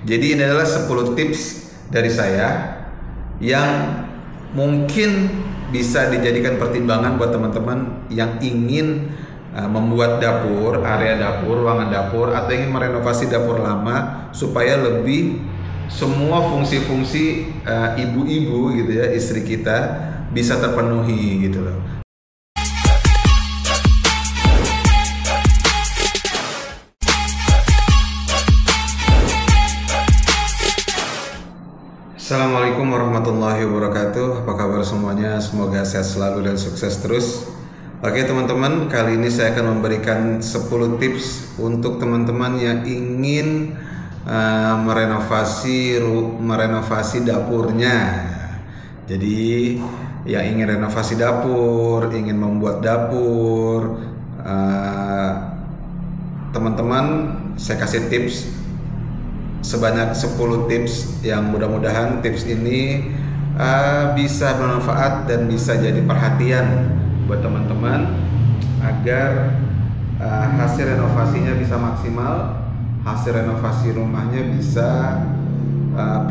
Jadi ini adalah 10 tips dari saya yang mungkin bisa dijadikan pertimbangan buat teman-teman yang ingin membuat dapur, area dapur, ruangan dapur, atau ingin merenovasi dapur lama supaya lebih semua fungsi-fungsi ibu-ibu gitu ya, istri kita bisa terpenuhi gitu loh. Assalamualaikum warahmatullahi wabarakatuh. Apa kabar semuanya? Semoga sehat selalu dan sukses terus. Oke teman-teman, kali ini saya akan memberikan 10 tips untuk teman-teman yang ingin merenovasi dapurnya. Jadi yang ingin renovasi dapur, ingin membuat dapur, teman-teman saya kasih tips sebanyak 10 tips yang mudah-mudahan tips ini bisa bermanfaat dan bisa jadi perhatian buat teman-teman agar hasil renovasinya bisa maksimal, hasil renovasi rumahnya bisa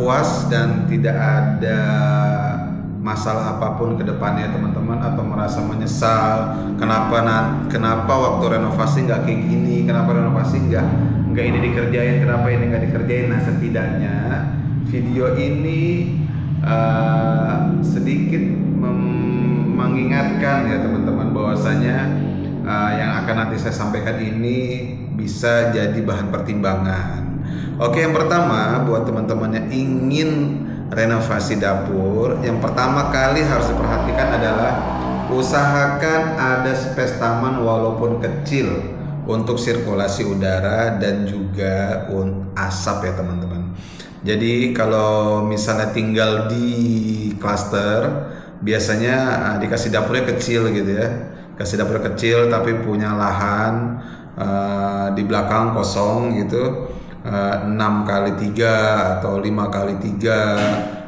puas dan tidak ada masalah apapun ke depannya teman-teman, atau merasa menyesal kenapa waktu renovasi nggak kayak gini, kenapa renovasi nggak ini dikerjain, kenapa ini nggak dikerjain. Nah, setidaknya video ini sedikit mengingatkan ya teman-teman bahwasanya yang akan nanti saya sampaikan ini bisa jadi bahan pertimbangan. Oke, yang pertama buat teman-teman yang ingin renovasi dapur, yang pertama kali harus diperhatikan adalah usahakan ada space taman walaupun kecil untuk sirkulasi udara dan juga asap ya teman-teman. Jadi kalau misalnya tinggal di klaster, biasanya dikasih dapurnya kecil gitu ya, kasih dapur kecil tapi punya lahan di belakang kosong gitu, 6x3 atau 5x3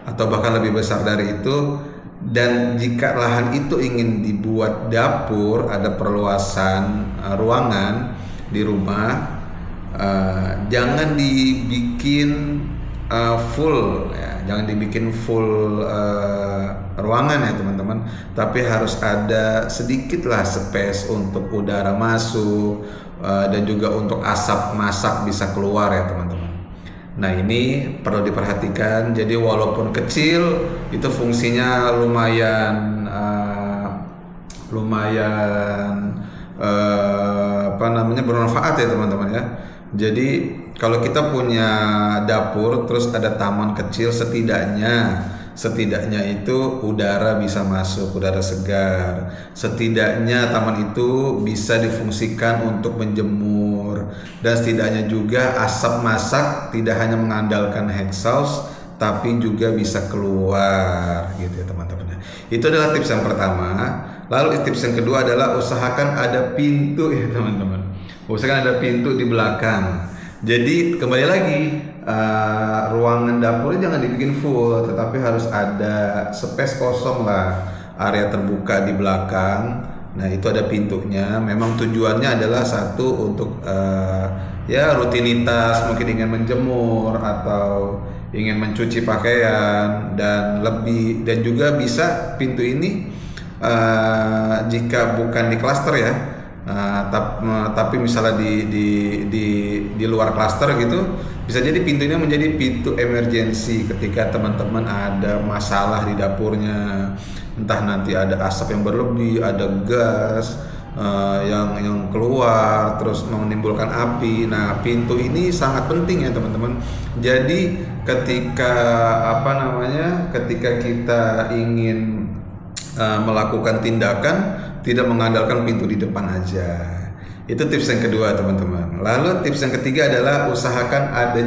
atau bahkan lebih besar dari itu. Dan jika lahan itu ingin dibuat dapur, ada perluasan ruangan di rumah, jangan dibikin full ya, jangan dibikin full ruangan ya teman-teman, tapi harus ada sedikitlah space untuk udara masuk dan juga untuk asap masak bisa keluar ya teman-teman. Nah, ini perlu diperhatikan. Jadi walaupun kecil itu fungsinya lumayan bermanfaat ya teman-teman ya. Jadi kalau kita punya dapur terus ada taman kecil, setidaknya itu udara bisa masuk, udara segar. Setidaknya taman itu bisa difungsikan untuk menjemur, dan setidaknya juga asap masak tidak hanya mengandalkan exhaust tapi juga bisa keluar gitu ya teman-teman. Itu adalah tips yang pertama. Lalu tips yang kedua adalah usahakan ada pintu ya teman-teman. Usahakan ada pintu di belakang. Jadi kembali lagi, ruangan dapurnya jangan dibikin full, tetapi harus ada space kosong lah, area terbuka di belakang. Nah, itu ada pintunya. Memang tujuannya adalah satu untuk ya rutinitas, mungkin ingin menjemur atau ingin mencuci pakaian, dan juga bisa pintu ini jika bukan di klaster ya, tapi misalnya di luar klaster gitu, bisa jadi pintunya menjadi pintu emergency ketika teman-teman ada masalah di dapurnya, entah nanti ada asap yang berlebih, ada gas yang keluar terus menimbulkan api. Nah, pintu ini sangat penting ya teman-teman. Jadi ketika kita ingin melakukan tindakan, tidak mengandalkan pintu di depan aja. Itu tips yang kedua teman-teman. Lalu tips yang ketiga adalah usahakan ada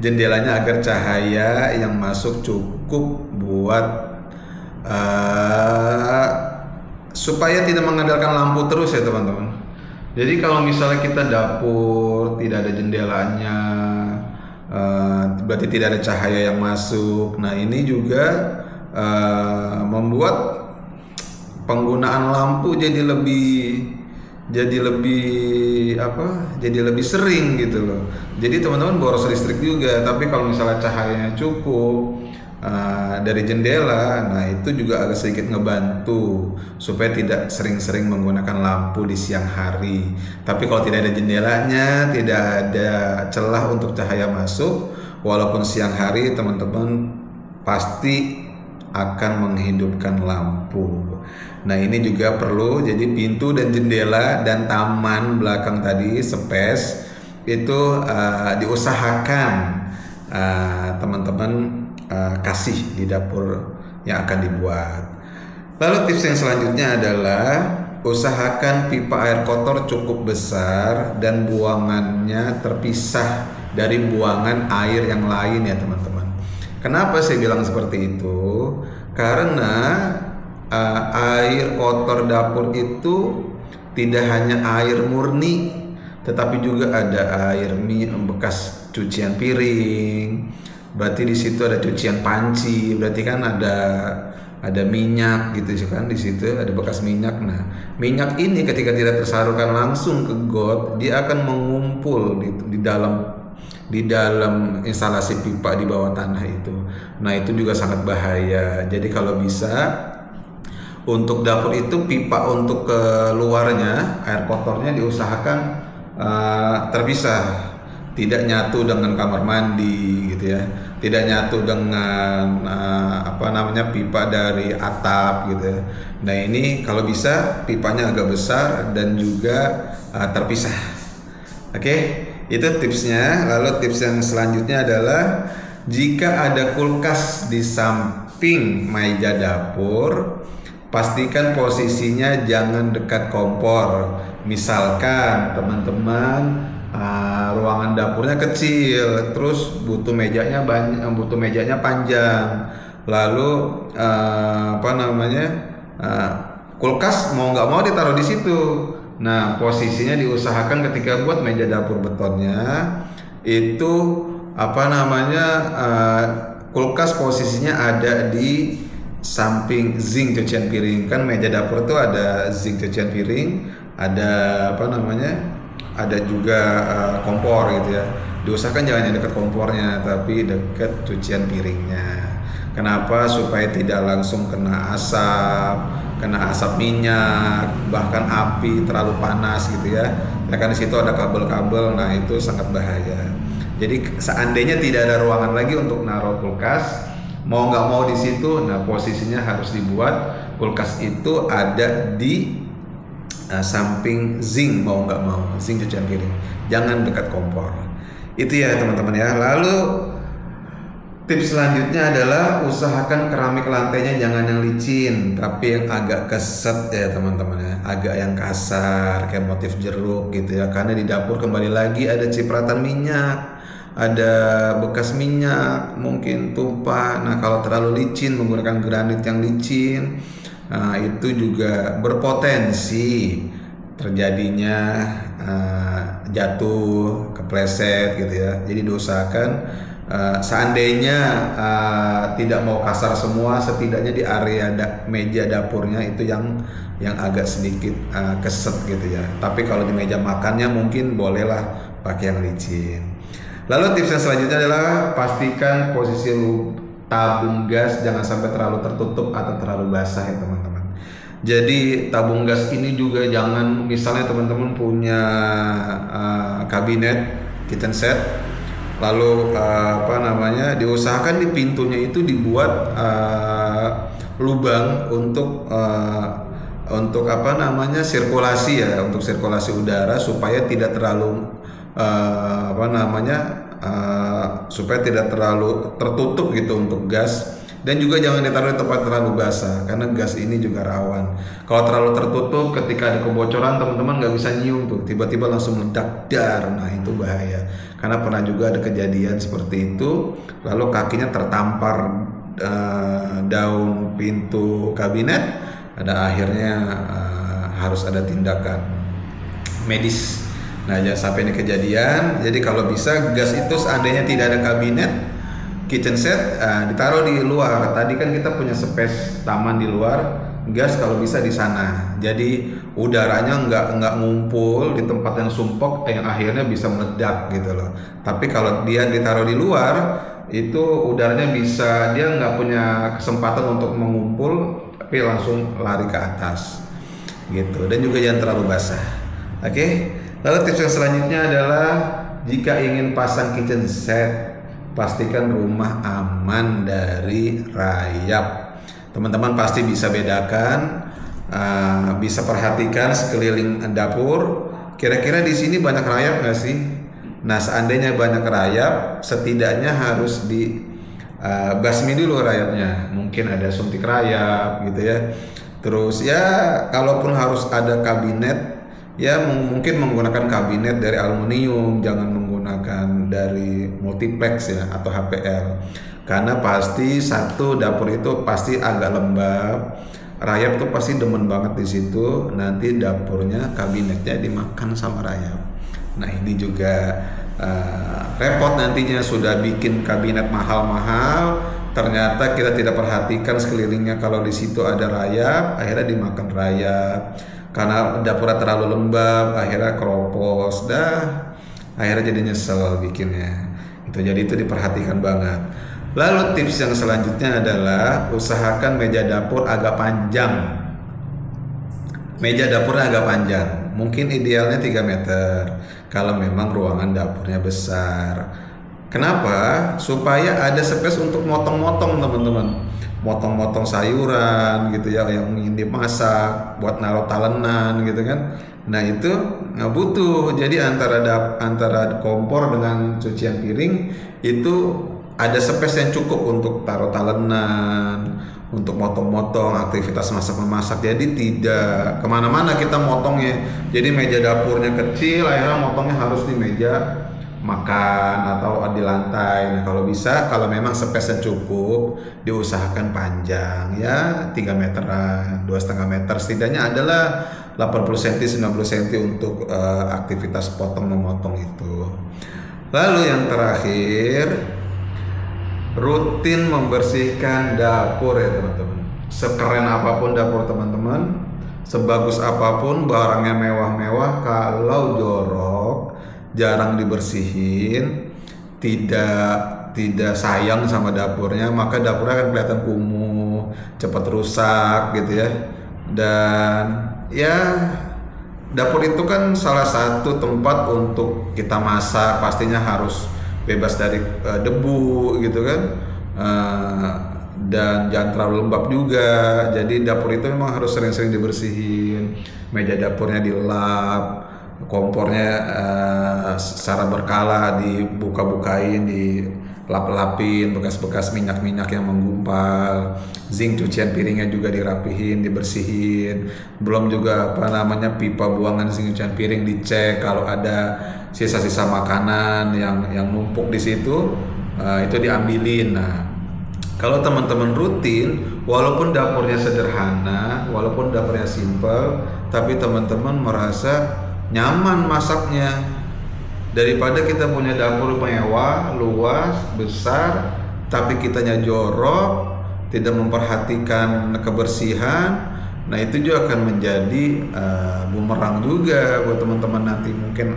jendelanya agar cahaya yang masuk cukup buat supaya tidak mengandalkan lampu terus ya teman-teman. Jadi kalau misalnya kita dapur tidak ada jendelanya, berarti tidak ada cahaya yang masuk. Nah, ini juga membuat penggunaan lampu jadi lebih jadi lebih jadi lebih sering gitu loh. Jadi teman-teman boros listrik juga. Tapi kalau misalnya cahayanya cukup dari jendela, nah itu juga agak sedikit ngebantu supaya tidak sering-sering menggunakan lampu di siang hari. Tapi kalau tidak ada jendelanya, tidak ada celah untuk cahaya masuk, walaupun siang hari teman-teman pasti akan menghidupkan lampu. Nah ini juga perlu, jadi pintu dan jendela dan taman belakang tadi space itu diusahakan teman-teman kasih di dapur yang akan dibuat. Lalu tips yang selanjutnya adalah usahakan pipa air kotor cukup besar dan buangannya terpisah dari buangan air yang lain ya teman-teman. Kenapa saya bilang seperti itu? Karena air kotor dapur itu tidak hanya air murni, tetapi juga ada air bekas cucian piring. Berarti di situ ada cucian panci, berarti kan ada minyak gitu kan, di situ ada bekas minyak. Nah, minyak ini ketika tidak tersalurkan langsung ke got, dia akan mengumpul di dalam instalasi pipa di bawah tanah itu. Nah, itu juga sangat bahaya. Jadi kalau bisa untuk dapur itu pipa untuk keluarnya air kotornya diusahakan terpisah, tidak nyatu dengan kamar mandi gitu ya, tidak nyatu dengan pipa dari atap gitu ya. Nah ini kalau bisa pipanya agak besar dan juga terpisah. Oke, itu tipsnya. Lalu tips yang selanjutnya adalah jika ada kulkas di samping meja dapur, pastikan posisinya jangan dekat kompor. Misalkan teman-teman ruangan dapurnya kecil, terus butuh mejanya panjang, lalu kulkas mau nggak mau ditaruh di situ. Nah posisinya diusahakan ketika buat meja dapur betonnya itu kulkas posisinya ada di samping zinc cucian piring. Kan meja dapur itu ada zinc cucian piring, ada ada juga kompor gitu ya. Diusahakan jangan dekat kompornya, tapi dekat cucian piringnya. Kenapa? Supaya tidak langsung kena asap minyak, bahkan api terlalu panas gitu ya. Ya kan di situ ada kabel-kabel, nah itu sangat bahaya. Jadi seandainya tidak ada ruangan lagi untuk naruh kulkas, mau nggak mau di situ, nah posisinya harus dibuat kulkas itu ada di samping zinc, mau nggak mau zinc cucian piring, jangan dekat kompor. Itu ya teman-teman ya. Lalu tips selanjutnya adalah usahakan keramik lantainya jangan yang licin, tapi yang agak keset ya teman-teman ya, agak yang kasar kayak motif jeruk gitu ya. Karena di dapur kembali lagi ada cipratan minyak, ada bekas minyak, mungkin tumpah. Nah kalau terlalu licin, menggunakan granit yang licin, nah itu juga berpotensi terjadinya jatuh, kepleset gitu ya. Jadi diusahakan seandainya tidak mau kasar semua, setidaknya di area meja dapurnya itu yang agak sedikit keset gitu ya. Tapi kalau di meja makannya mungkin bolehlah pakai yang licin. Lalu tips yang selanjutnya adalah pastikan posisi tabung gas jangan sampai terlalu tertutup atau terlalu basah ya teman-teman. Jadi tabung gas ini juga jangan, misalnya teman-teman punya kabinet kitchen set, lalu diusahakan di pintunya itu dibuat lubang untuk sirkulasi ya, untuk sirkulasi udara supaya tidak terlalu supaya tidak terlalu tertutup gitu untuk gas. Dan juga jangan ditaruh di tempat terlalu basah karena gas ini juga rawan. Kalau terlalu tertutup, ketika ada kebocoran teman-teman nggak bisa nyium tuh, tiba-tiba langsung meledak dar. Nah itu bahaya. Karena pernah juga ada kejadian seperti itu, lalu kakinya tertampar daun pintu kabinet, ada akhirnya harus ada tindakan medis. Nah jangan sampai ini kejadian. Jadi kalau bisa gas itu seandainya tidak ada kabinet kitchen set, ditaruh di luar. Tadi kan kita punya space taman di luar, gas kalau bisa di sana. Jadi udaranya nggak ngumpul di tempat yang sumpek yang akhirnya bisa meledak gitu loh. Tapi kalau dia ditaruh di luar, itu udaranya bisa, dia nggak punya kesempatan untuk mengumpul, tapi langsung lari ke atas gitu. Dan juga jangan terlalu basah. Oke. Lalu tips yang selanjutnya adalah jika ingin pasang kitchen set, pastikan rumah aman dari rayap. Teman-teman pasti bisa bedakan, bisa perhatikan sekeliling dapur. Kira-kira di sini banyak rayap nggak sih? Nah, seandainya banyak rayap, setidaknya harus di basmi dulu rayapnya. Mungkin ada suntik rayap gitu ya. Terus ya, kalaupun harus ada kabinet, ya mungkin menggunakan kabinet dari aluminium, jangan menggunakan dari multiplex ya atau HPL. Karena pasti satu dapur itu pasti agak lembab, rayap tuh pasti demen banget di situ. Nanti dapurnya, kabinetnya dimakan sama rayap. Nah ini juga repot nantinya, sudah bikin kabinet mahal-mahal, ternyata kita tidak perhatikan sekelilingnya kalau di situ ada rayap, akhirnya dimakan rayap. Karena dapurnya terlalu lembab, akhirnya keropos, akhirnya jadi nyesel bikinnya. Jadi itu diperhatikan banget. Lalu tips yang selanjutnya adalah usahakan meja dapur agak panjang. Meja dapurnya agak panjang, mungkin idealnya 3 meter kalau memang ruangan dapurnya besar. Kenapa? Supaya ada space untuk motong-motong teman-teman. Motong-motong sayuran gitu ya, yang ingin dimasak, buat naruh talenan gitu kan. Nah itu nggak butuh. Jadi antara kompor dengan cucian piring itu ada space yang cukup untuk taruh talenan, untuk motong-motong aktivitas masak-memasak. Jadi tidak kemana-mana kita motongnya. Jadi meja dapurnya kecil, akhirnya motongnya harus di meja makan atau di lantai. Nah kalau bisa, kalau memang space-nya cukup, diusahakan panjang ya 3 meteran, 2,5 meter, setidaknya adalah 80 cm 90 cm untuk aktivitas potong memotong itu. Lalu yang terakhir, rutin membersihkan dapur ya teman-teman. Sekeren apapun dapur teman-teman, sebagus apapun barangnya mewah-mewah, kalau jorok, jarang dibersihin, tidak sayang sama dapurnya, maka dapurnya akan kelihatan kumuh, cepat rusak gitu ya. Dan ya dapur itu kan salah satu tempat untuk kita masak, pastinya harus bebas dari debu gitu kan, dan jangan terlalu lembab juga. Jadi dapur itu memang harus sering-sering dibersihin, meja dapurnya dilap, kompornya secara berkala dibuka-bukain, dilap-lapin bekas-bekas minyak-minyak yang menggumpal, zinc cucian piringnya juga dirapihin, dibersihin. Belum juga pipa buangan zinc cucian piring dicek, kalau ada sisa-sisa makanan yang numpuk di situ itu diambilin. Nah kalau teman-teman rutin, walaupun dapurnya sederhana, walaupun dapurnya simple, tapi teman-teman merasa nyaman masaknya. Daripada kita punya dapur mewah, luas, besar, tapi kitanya jorok, tidak memperhatikan kebersihan. Nah itu juga akan menjadi bumerang juga buat teman-teman nanti. Mungkin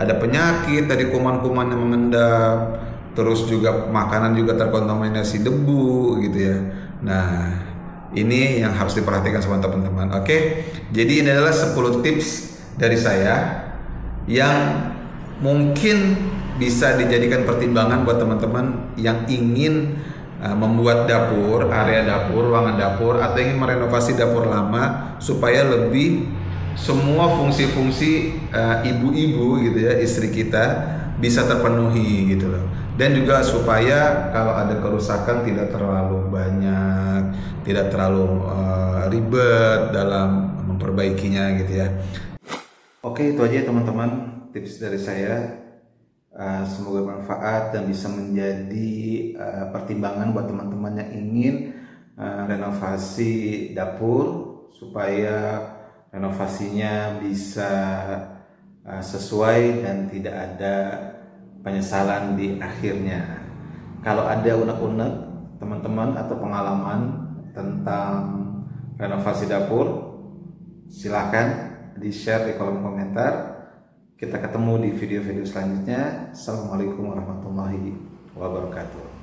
ada penyakit dari kuman-kuman yang mengendap, terus juga makanan juga terkontaminasi debu gitu ya. Nah ini yang harus diperhatikan sama teman-teman. Oke, jadi ini adalah 10 tips dari saya yang mungkin bisa dijadikan pertimbangan buat teman-teman yang ingin membuat dapur, area dapur, ruangan dapur, atau ingin merenovasi dapur lama supaya lebih semua fungsi-fungsi ibu-ibu gitu ya, istri kita bisa terpenuhi gitu loh. Dan juga supaya kalau ada kerusakan tidak terlalu banyak, tidak terlalu ribet dalam memperbaikinya gitu ya. Oke, itu aja teman-teman tips dari saya. Semoga bermanfaat dan bisa menjadi pertimbangan buat teman-teman yang ingin renovasi dapur, supaya renovasinya bisa sesuai dan tidak ada penyesalan di akhirnya. Kalau ada unek-unek teman-teman atau pengalaman tentang renovasi dapur, silahkan di-share di kolom komentar. Kita ketemu di video-video selanjutnya. Assalamualaikum warahmatullahi wabarakatuh.